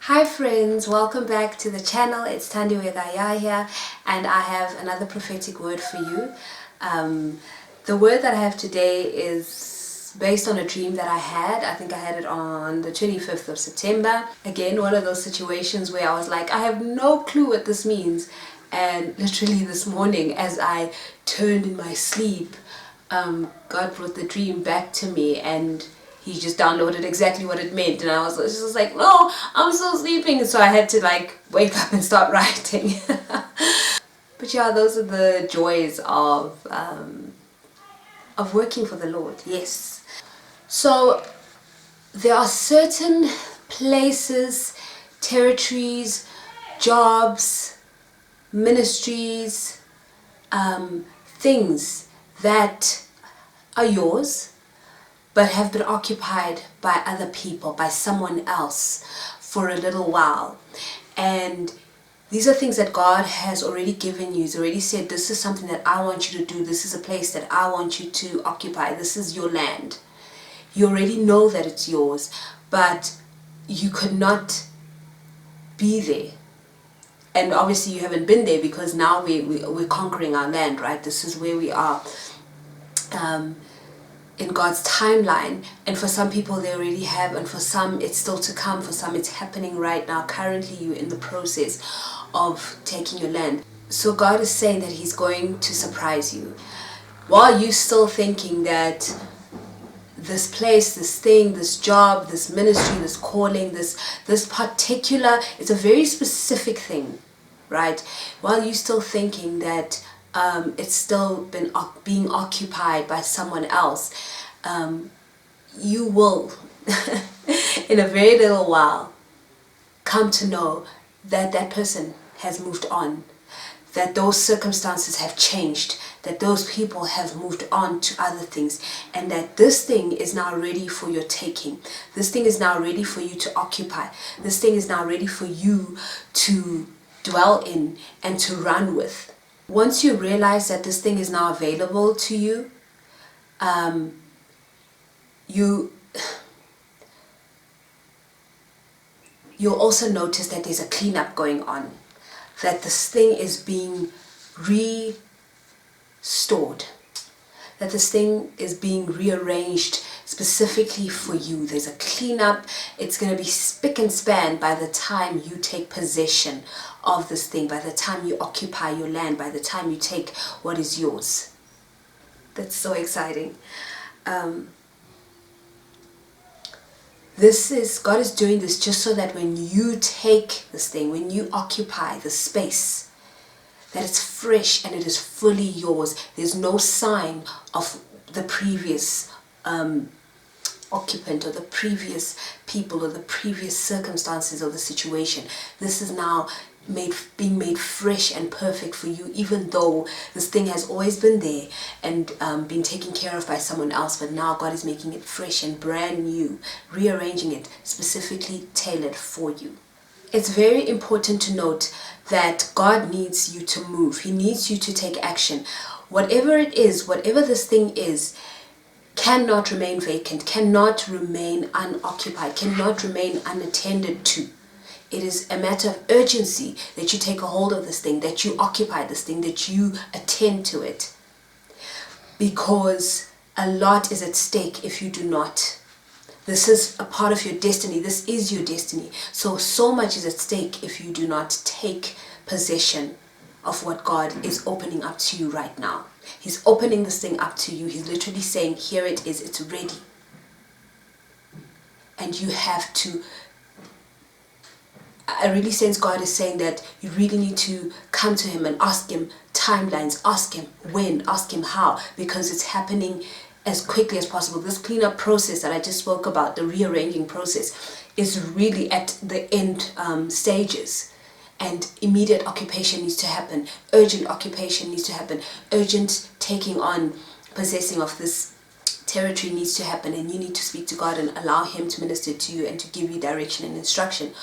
Hi friends, welcome back to the channel. It's ThandiwekaYah here, and I have another prophetic word for you. The word that I have today is based on a dream that I had. I think I had it on the 25th of September. Again, one of those situations where I was like, I have no clue what this means. And literally this morning, as I turned in my sleep, God brought the dream back to me, and he just downloaded exactly what it meant. And I was just like, no, I'm still sleeping. So I had to like wake up and start writing. But yeah, those are the joys of working for the Lord. Yes. So there are certain places, territories, jobs, ministries, things that are yours but have been occupied by other people, by someone else for a little while. And these are things that God has already given you. He's already said, this is something that I want you to do. This is a place that I want you to occupy. This is your land. You already know that it's yours, but you could not be there. And obviously you haven't been there because now we're conquering our land, right? This is where we are in God's timeline. And for some people they already have, and for some it's still to come. For some it's happening right now. Currently you're in the process of taking your land. So God is saying that He's going to surprise you. While you're still thinking that this place, this thing, this job, this ministry, this calling, this particular, it's a very specific thing, right? While you're still thinking that it's still being occupied by someone else, you will, in a very little while, come to know that that person has moved on, that those circumstances have changed, that those people have moved on to other things, and that this thing is now ready for your taking. This thing is now ready for you to occupy. This thing is now ready for you to dwell in and to run with. Once you realize that this thing is now available to you, you'll also notice that there's a cleanup going on, that this thing is being restored, that this thing is being rearranged specifically for you. There's a cleanup. It's going to be spick and span by the time you take possession of this thing, by the time you occupy your land, by the time you take what is yours. That's so exciting. God is doing this just so that when you take this thing, when you occupy the space, that it's fresh and it is fully yours. There's no sign of the previous occupant or the previous people or the previous circumstances or the situation. This is now being made fresh and perfect for you, even though this thing has always been there and been taken care of by someone else, but now God is making it fresh and brand new, rearranging it specifically tailored for you. It's very important to note that God needs you to move. He needs you to take action. Whatever it is, whatever this thing is, cannot remain vacant, cannot remain unoccupied, cannot remain unattended to. It is a matter of urgency that you take a hold of this thing, that you occupy this thing, that you attend to it. Because a lot is at stake if you do not. This is a part of your destiny. This is your destiny. So much is at stake if you do not take possession of what God is opening up to you right now. He's opening this thing up to you. He's literally saying, here it is, it's ready. And you have to, I really sense God is saying that you really need to come to Him and ask Him timelines, ask Him when, ask Him how, because it's happening as quickly as possible. This cleanup process that I just spoke about, the rearranging process, is really at the end stages. And immediate occupation needs to happen. Urgent occupation needs to happen. Urgent taking on, possessing of this territory needs to happen. And you need to speak to God and allow Him to minister to you and to give you direction and instruction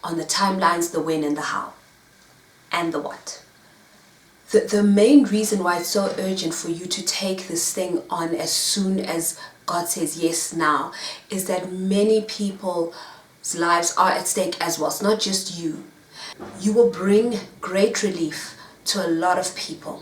on the timelines, the when and the how, and the what. The main reason why it's so urgent for you to take this thing on as soon as God says yes now is that many people lives are at stake as well. It's not just you. You will bring great relief to a lot of people.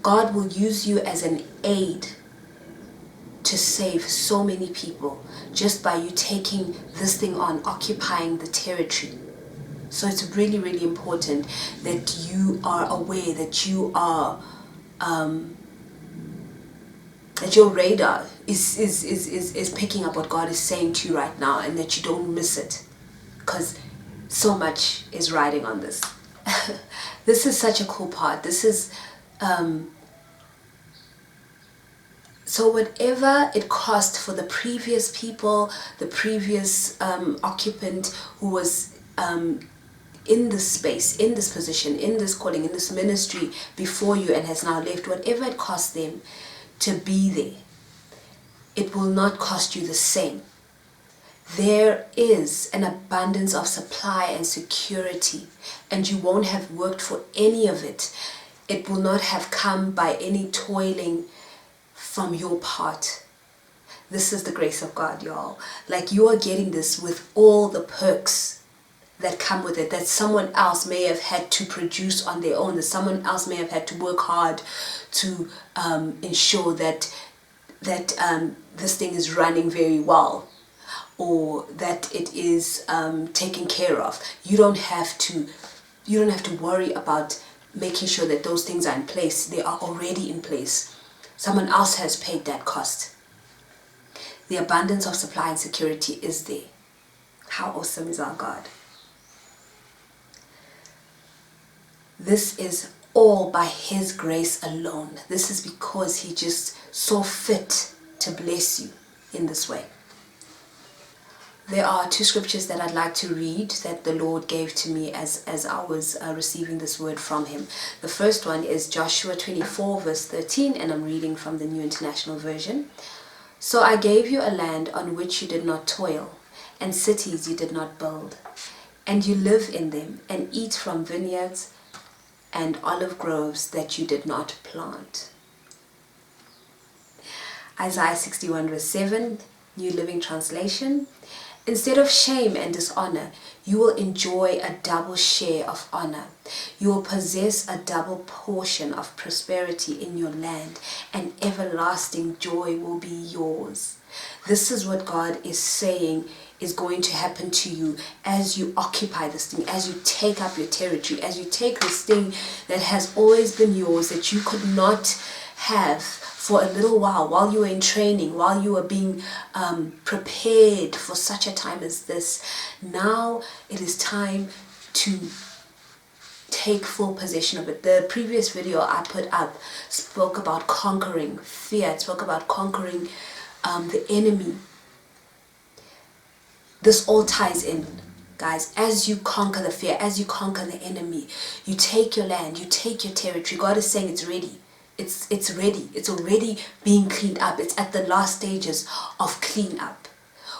God will use you as an aid to save so many people just by you taking this thing on, occupying the territory. So it's really, really important that you are aware, that you are that your radar is picking up what God is saying to you right now, and that you don't miss it, because so much is riding on this. This is such a cool part. This is so whatever it cost for the previous people, the previous occupant who was in this space, in this position, in this calling, in this ministry before you and has now left, whatever it cost them to be there, it will not cost you the same. There is an abundance of supply and security, and you won't have worked for any of it. It will not have come by any toiling from your part. This is the grace of God, y'all. Like, you are getting this with all the perks that come with it, that someone else may have had to produce on their own, that someone else may have had to work hard to ensure that this thing is running very well, or that it is taken care of. You don't have to worry about making sure that those things are in place. They are already in place. Someone else has paid that cost. The abundance of supply and security is there. How awesome is our God? This is all by His grace alone. This is because He just saw fit to bless you in this way. There are two scriptures that I'd like to read that the Lord gave to me as I was receiving this word from Him. The first one is Joshua 24 verse 13, and I'm reading from the New International Version. So I gave you a land on which you did not toil, and cities you did not build, and you live in them and eat from vineyards and olive groves that you did not plant. Isaiah 61 verse 7, New Living Translation. Instead of shame and dishonor, you will enjoy a double share of honor. You will possess a double portion of prosperity in your land, and everlasting joy will be yours. This is what God is saying is going to happen to you as you occupy this thing, as you take up your territory, as you take this thing that has always been yours, that you could not have for a little while you were in training, while you were being prepared for such a time as this. Now it is time to take full possession of it. The previous video I put up spoke about conquering fear. It spoke about conquering the enemy. This all ties in, guys. As you conquer the fear, as you conquer the enemy, you take your land, you take your territory. God is saying it's ready. It's ready. It's already being cleaned up. It's at the last stages of clean up.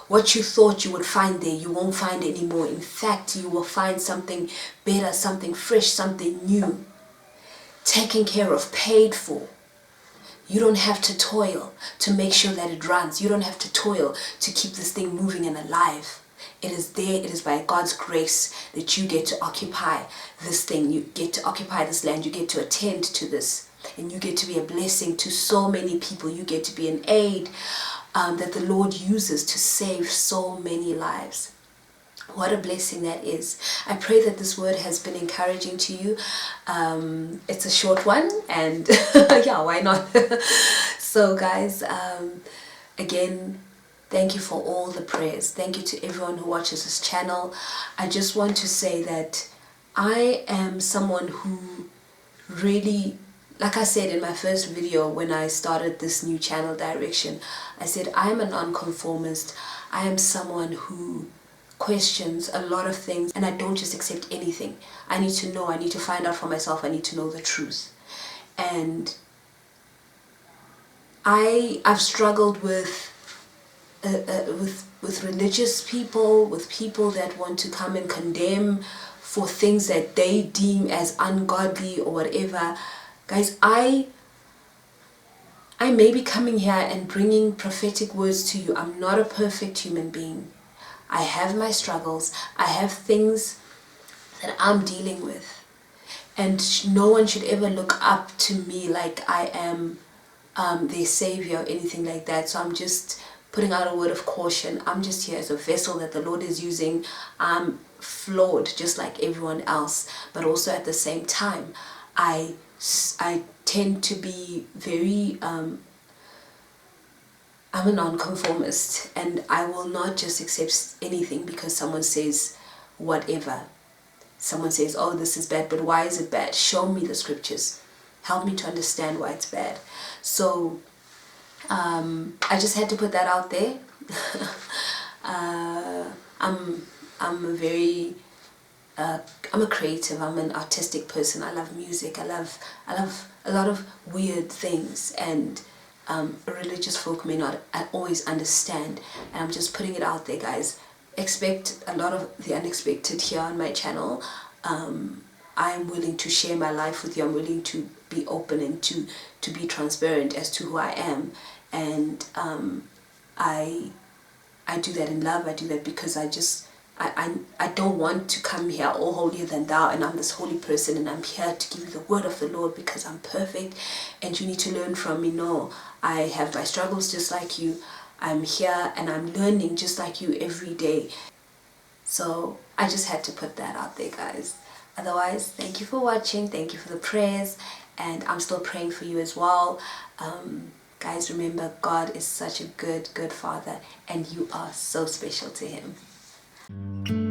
What you thought you would find there, you won't find anymore. In fact, you will find something better, something fresh, something new, taken care of, paid for. You don't have to toil to make sure that it runs. You don't have to toil to keep this thing moving and alive. It is there. It is by God's grace that you get to occupy this thing. You get to occupy this land. You get to attend to this. And you get to be a blessing to so many people. You get to be an aid that the Lord uses to save so many lives. What a blessing that is. I pray that this word has been encouraging to you. It's a short one, and yeah, why not? So guys, again, thank you for all the prayers. Thank you to everyone who watches this channel. I just want to say that I am someone who really, like I said in my first video when I started this new channel direction, I said I am a nonconformist. I am someone who questions a lot of things, and I don't just accept anything. I need to know, I need to find out for myself, I need to know the truth. And I've struggled with religious people, with people that want to come and condemn for things that they deem as ungodly or whatever. Guys, I may be coming here and bringing prophetic words to you. I'm not a perfect human being. I have my struggles. I have things that I'm dealing with. And no one should ever look up to me like I am their savior or anything like that. So I'm just putting out a word of caution. I'm just here as a vessel that the Lord is using. I'm flawed just like everyone else, but also at the same time I tend to be very I'm a nonconformist, and I will not just accept anything because someone says whatever. Someone says, oh, this is bad, but why is it bad? Show me the scriptures. Help me to understand why it's bad. So I just had to put that out there. I'm a very I'm a creative. I'm an artistic person. I love music. I love a lot of weird things, and religious folk may not always understand. And I'm just putting it out there, guys. Expect a lot of the unexpected here on my channel. I'm willing to share my life with you. I'm willing to be open and to be transparent as to who I am. And I do that in love. I do that because I don't want to come here all holier than thou, and I'm this holy person, and I'm here to give you the word of the Lord because I'm perfect and you need to learn from me. No, I have my struggles just like you. I'm here and I'm learning just like you every day. So I just had to put that out there, guys. Otherwise, thank you for watching. Thank you for the prayers, and I'm still praying for you as well. Guys, remember, God is such a good Father, and you are so special to Him.